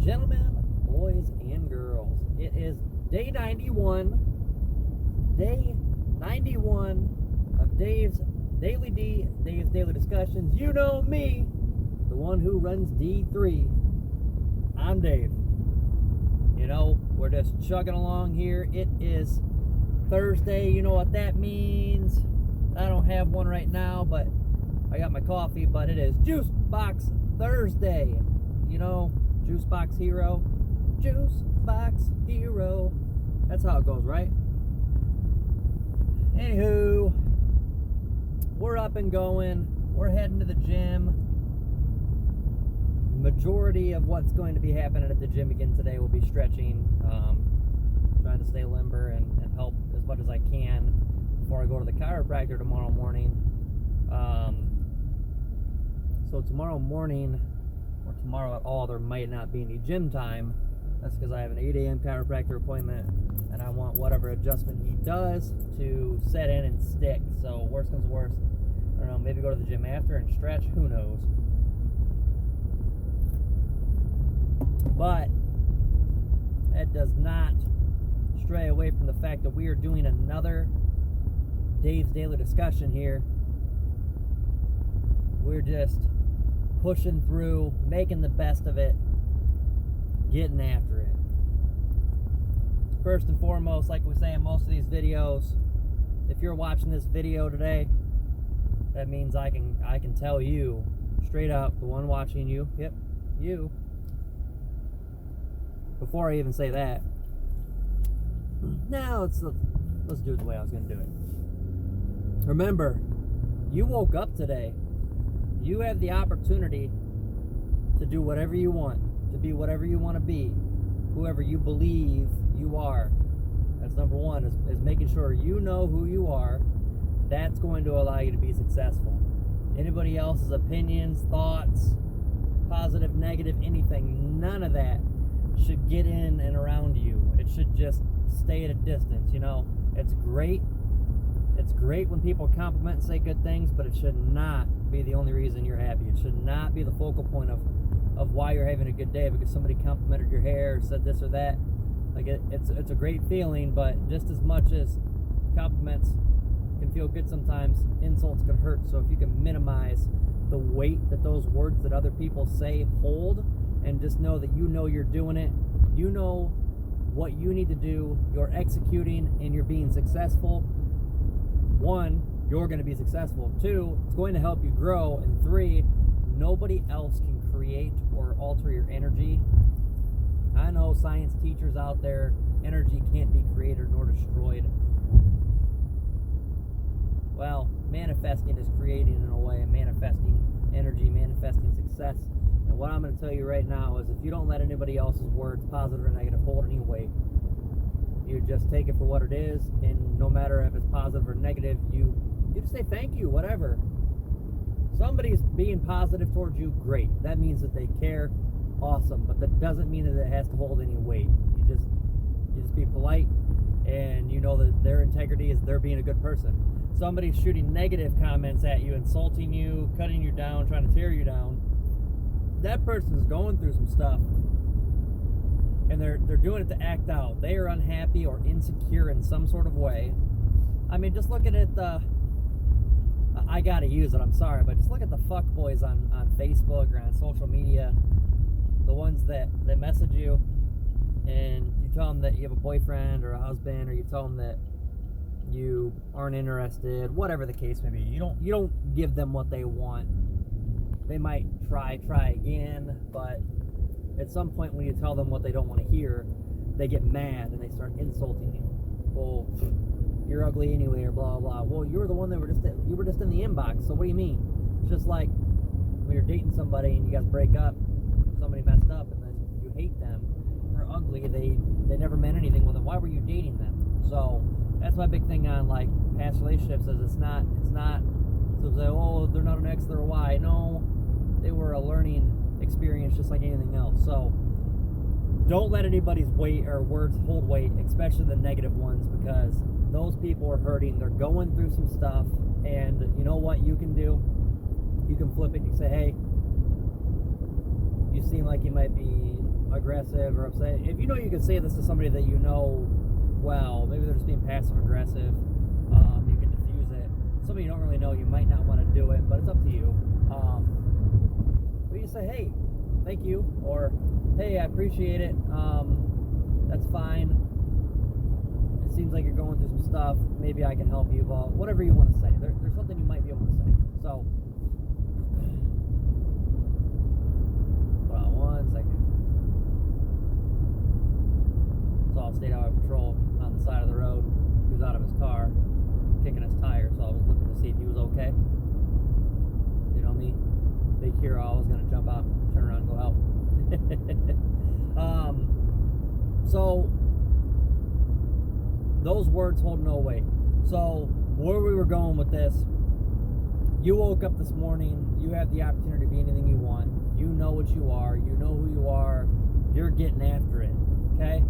gentlemen, boys and girls, it is day 91 of Dave's Daily Discussions. You know me, the one who runs D3. I'm Dave. You know, we're just chugging along here. It is Thursday. You know what that means. I don't have one right now, but I got my coffee. But it is Juice Box Thursday. You know, Juice Box Hero. Juice Box Hero. That's how it goes, right? Anywho, we're up and going. We're heading to the gym. Majority of what's going to be happening at the gym again today will be stretching, trying to stay limber and help as much as I can before I go to the chiropractor tomorrow morning. So tomorrow morning, or tomorrow at all, there might not be any gym time. That's because I have an 8 a.m. chiropractor appointment, and I want whatever adjustment he does to set in and stick. So worst comes to worst, I don't know, maybe go to the gym after and stretch, who knows. But that does not stray away from the fact that we are doing another Dave's Daily Discussion here. We're just pushing through, making the best of it, getting after it. First and foremost, like we say in most of these videos, if you're watching this video today, that means I can tell you straight up, the one watching you, yep, you. Before I even say that, now let's do it the way I was going to do it. Remember, you woke up today. You have the opportunity to do whatever you want, to be whatever you want to be, whoever you believe you are. That's number one, is making sure you know who you are. That's going to allow you to be successful. Anybody else's opinions, thoughts, positive, negative, anything, none of that should get in and around you. It should just stay at a distance. You know, it's great when people compliment and say good things, but it should not be the only reason you're happy. It should not be the focal point of why you're having a good day because somebody complimented your hair or said this or that. Like it's a great feeling, but just as much as compliments can feel good sometimes, insults can hurt. So if you can minimize the weight that those words that other people say hold, and just know that you know you're doing it, you know what you need to do, you're executing, and you're being successful. One, you're going to be successful. Two, it's going to help you grow. And three, nobody else can create or alter your energy. I know science teachers out there, energy can't be created nor destroyed. Well, manifesting is creating in a way, manifesting energy, manifesting success. And what I'm going to tell you right now is if you don't let anybody else's words, positive or negative, hold any weight, you just take it for what it is, and no matter if it's positive or negative, you just say thank you, whatever. Somebody's being positive towards you, great. That means that they care, awesome. But that doesn't mean that it has to hold any weight. You just be polite, and you know that their integrity is they're being a good person. Somebody's shooting negative comments at you, insulting you, cutting you down, trying to tear you down. That person's going through some stuff, and they're doing it to act out. They are unhappy or insecure in some sort of way. I mean, just look at it. I gotta use it. I'm sorry, but just look at the fuck boys on Facebook or on social media. The ones that message you, and you tell them that you have a boyfriend or a husband, or you tell them that you aren't interested. Whatever the case may be, you don't give them what they want. They might try again, but at some point when you tell them what they don't want to hear, they get mad and they start insulting you. Well, you're ugly anyway, or blah blah. Well, you were the one that you were just in the inbox. So what do you mean? It's just like when you're dating somebody and you guys break up, somebody messed up, and then you hate them. They're ugly. They never meant anything with them. Why were you dating them? So that's my big thing on like past relationships. Is it's not. So say, oh, they're not an X, they're a Y. No. They were a learning experience just like anything else. So don't let anybody's weight or words hold weight, especially the negative ones, because those people are hurting. They're going through some stuff, and you know what you can do? You can flip it and you say, hey, you seem like you might be aggressive or upset, if you know you can say this to somebody that you know well, maybe they're just being passive aggressive, you can diffuse it. Somebody you don't really know, you might not want to do it, but it's up to you. But you say, hey, thank you, or hey, I appreciate it. That's fine. It seems like you're going through some stuff. Maybe I can help you. Well, whatever you want to say. There's something you might be able to say. So, hold on one second. So I stayed out of patrol on the side of the road. He was out of his car, kicking his tire. So I was looking to see if he was okay. You know me, big hero. I was gonna jump out, turn around, and go help. So those words hold no weight. So where we were going with this, you woke up this morning, you have the opportunity to be anything you want. You know what you are, you know who you are, you're getting after it, okay?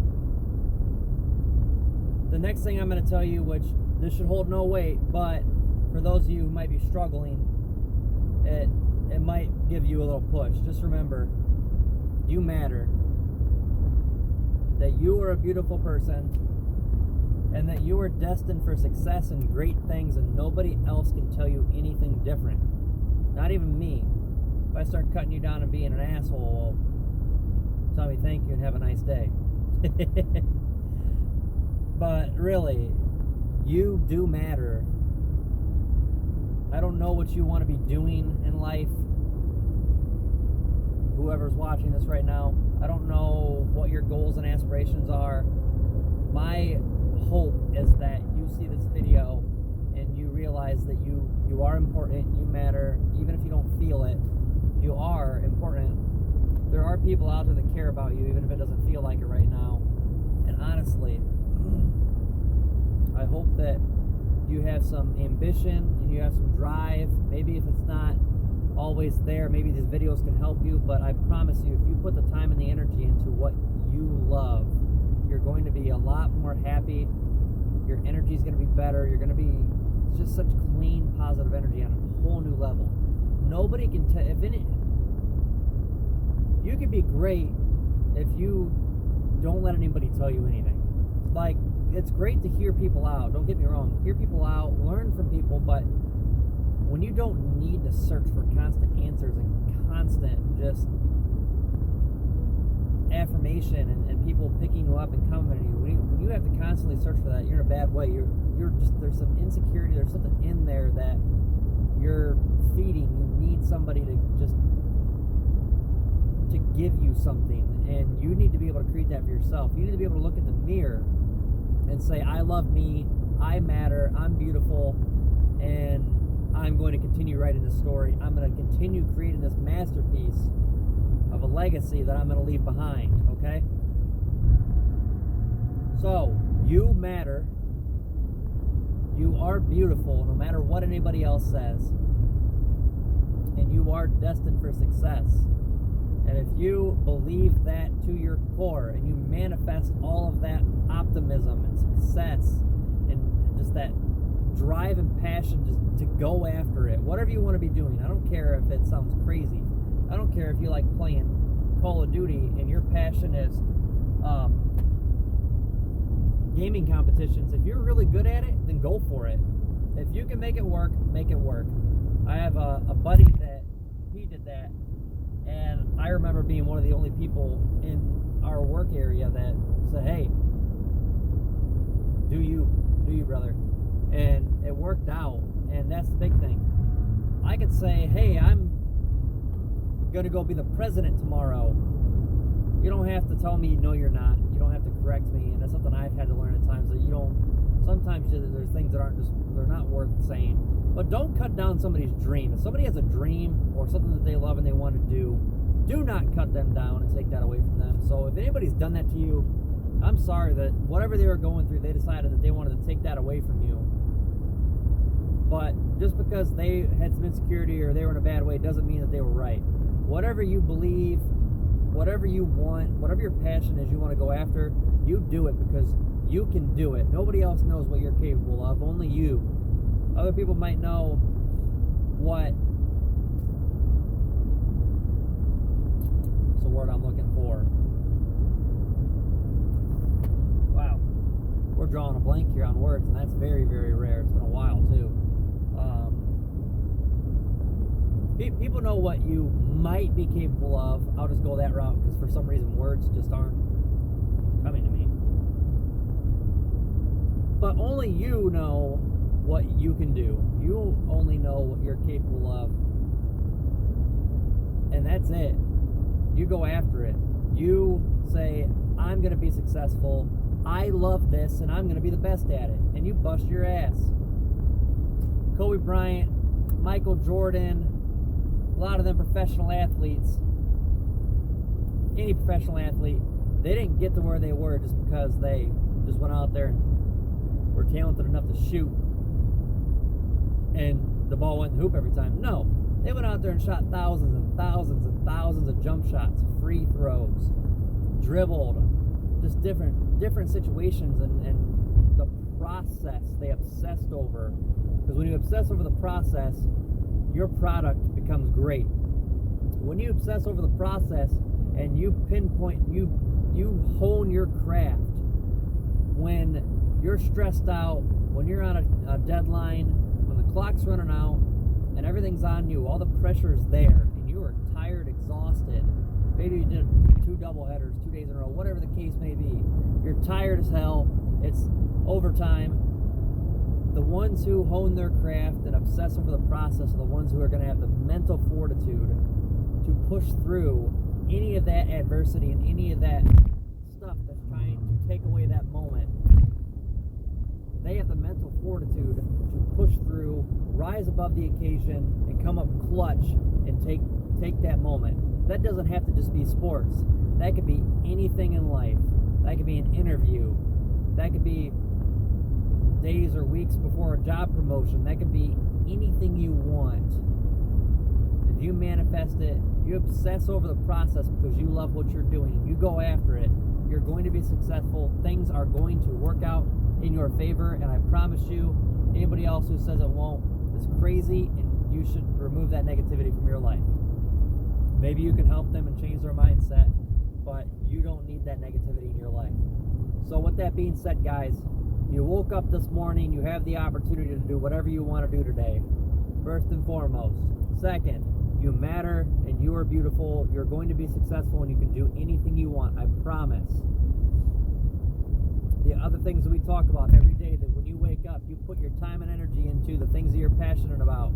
The next thing I'm going to tell you, which this should hold no weight, but for those of you who might be struggling, it might give you a little push. Just remember, you matter. That you are a beautiful person, and that you are destined for success and great things, and nobody else can tell you anything different. Not even me. If I start cutting you down and being an asshole, well, tell me thank you and have a nice day. But really, you do matter. I don't know what you want to be doing in life. Whoever's watching this right now, I don't know what your goals and aspirations are. My hope is that you see this video and you realize that you are important, you matter, even if you don't feel it, you are important. There are people out there that care about you, even if it doesn't feel like it right now. And honestly, I hope that you have some ambition and you have some drive. Maybe if it's not always there, maybe these videos can help you, but I promise you, if you put the time and the energy into what you love, you're going to be a lot more happy. Your energy is going to be better. You're going to be just such clean, positive energy on a whole new level. Nobody can tell. You could be great if you don't let anybody tell you anything. Like, it's great to hear people out. Don't get me wrong. Hear people out, learn from people, but when you don't need to search for constant answers and constant just affirmation and people picking you up and complimenting you, when you have to constantly search for that, you're in a bad way. You're just, there's some insecurity, there's something in there that you're feeding. You need somebody to just to give you something, and you need to be able to create that for yourself. You need to be able to look in the mirror and say, I love me, I matter, I'm beautiful, and I'm going to continue writing this story. I'm going to continue creating this masterpiece of a legacy that I'm going to leave behind, okay? So, you matter. You are beautiful, no matter what anybody else says. And you are destined for success. And if you believe that to your core, and you manifest all of that optimism and success, and just that drive and passion just to go after it, whatever you want to be doing. I don't care if it sounds crazy. I don't care if you like playing Call of Duty and your passion is gaming competitions. If you're really good at it, then go for it. If you can make it work, make it work. I have a buddy that he did that, and I remember being one of the only people in our work area that said, hey, do you brother? And it worked out, and that's the big thing. I could say, hey, I'm gonna go be the president tomorrow. You don't have to tell me no you're not. You don't have to correct me, and that's something I've had to learn at times, that you don't, sometimes there's things that aren't just, they're not worth saying. But don't cut down somebody's dream. If somebody has a dream or something that they love and they want to do not cut them down and take that away from them. So if anybody's done that to you, I'm sorry that whatever they were going through, they decided that they wanted to take that away from you. But just because they had some insecurity or they were in a bad way doesn't mean that they were right. Whatever you believe, whatever you want, whatever your passion is you want to go after, you do it because you can do it. Nobody else knows what you're capable of, only you. Other people might know what's the word I'm looking for. blank here on words, and that's very, very rare. It's been a while too. People know what you might be capable of. I'll just go that route because for some reason words just aren't coming to me. But only you know what you can do. You only know what you're capable of. And that's it. You go after it. You say, I'm going to be successful. I love this, and I'm going to be the best at it. And you bust your ass. Kobe Bryant, Michael Jordan, a lot of them professional athletes, any professional athlete, they didn't get to where they were just because they just went out there and were talented enough to shoot and the ball went in the hoop every time. No, they went out there and shot thousands and thousands and thousands of jump shots, free throws, dribbled, just different situations, and the process they obsessed over. Because when you obsess over the process, your product becomes great. When you obsess over the process and you pinpoint, you hone your craft, when you're stressed out, when you're on a deadline, when the clock's running out and everything's on you, all the pressure's there, and you are tired, exhausted. Maybe you did 2 doubleheaders 2 days in a row, whatever the case may be. You're tired as hell. It's overtime. The ones who hone their craft and obsess over the process are the ones who are going to have the mental fortitude to push through any of that adversity and any of that stuff that's trying to take away that moment. They have the mental fortitude to push through, rise above the occasion, and come up clutch and take that moment. That doesn't have to just be sports. That could be anything in life. That could be an interview. That could be days or weeks before a job promotion. That could be anything you want. If you manifest it, you obsess over the process because you love what you're doing, you go after it, you're going to be successful. Things are going to work out in your favor, and I promise you, anybody else who says it won't is crazy, and you should remove that negativity from your life. Maybe you can help them and change their mindset, but you don't need that negativity in your life. So with that being said, guys, you woke up this morning, you have the opportunity to do whatever you want to do today, first and foremost. Second, you matter and you are beautiful. You're going to be successful and you can do anything you want, I promise. The other things that we talk about every day, that when you wake up, you put your time and energy into the things that you're passionate about,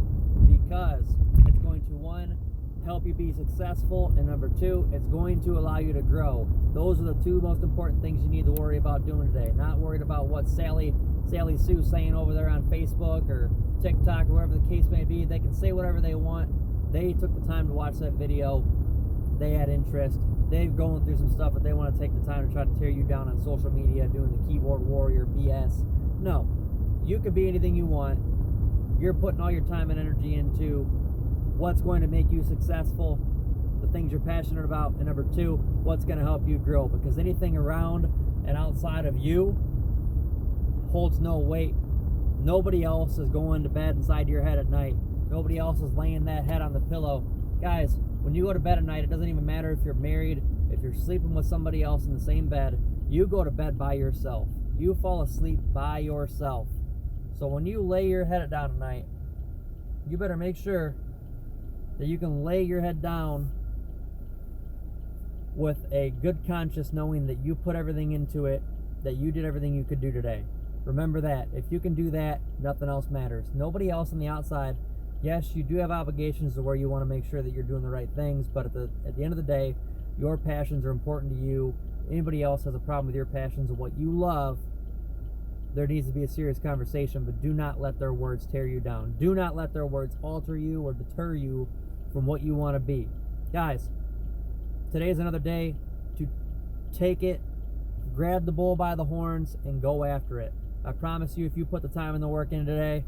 because it's going to, one, help you be successful, and number two, it's going to allow you to grow. Those are the 2 most important things you need to worry about doing today. Not worried about what Sally Sue's saying over there on Facebook or TikTok or whatever the case may be. They can say whatever they want. They took the time to watch that video. They had interest. They're going through some stuff, but they want to take the time to try to tear you down on social media, doing the keyboard warrior BS. No, you can be anything you want. You're putting all your time and energy into what's going to make you successful, the things you're passionate about, and number 2, what's going to help you grow, because anything around and outside of you holds no weight. Nobody else is going to bed inside your head at night. Nobody else is laying that head on the pillow. Guys, when you go to bed at night, it doesn't even matter if you're married, if you're sleeping with somebody else in the same bed, you go to bed by yourself. You fall asleep by yourself. So when you lay your head down at night, you better make sure that you can lay your head down with a good conscience, knowing that you put everything into it, that you did everything you could do today. Remember that. If you can do that, nothing else matters. Nobody else on the outside. Yes, you do have obligations to where you want to make sure that you're doing the right things, but at the end of the day, your passions are important to you. Anybody else has a problem with your passions and what you love, there needs to be a serious conversation, but do not let their words tear you down. Do not let their words alter you or deter you from what you want to be. Guys, today's another day to take it, grab the bull by the horns, and go after it. I promise you, if you put the time and the work in today,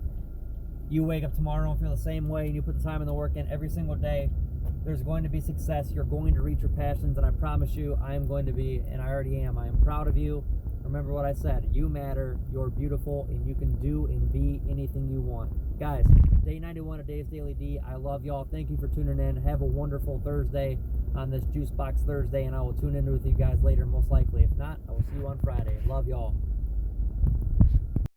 you wake up tomorrow and feel the same way, and you put the time and the work in every single day, there's going to be success. You're going to reach your passions, and I promise you, I am going to be, and I already am. I am proud of you. Remember what I said. You matter, you're beautiful, and you can do and be anything you want. Guys, day 91 of Dave's Daily D. I love y'all. Thank you for tuning in. Have a wonderful Thursday on this Juice Box Thursday, and I will tune in with you guys later, most likely. If not, I will see you on Friday. Love y'all.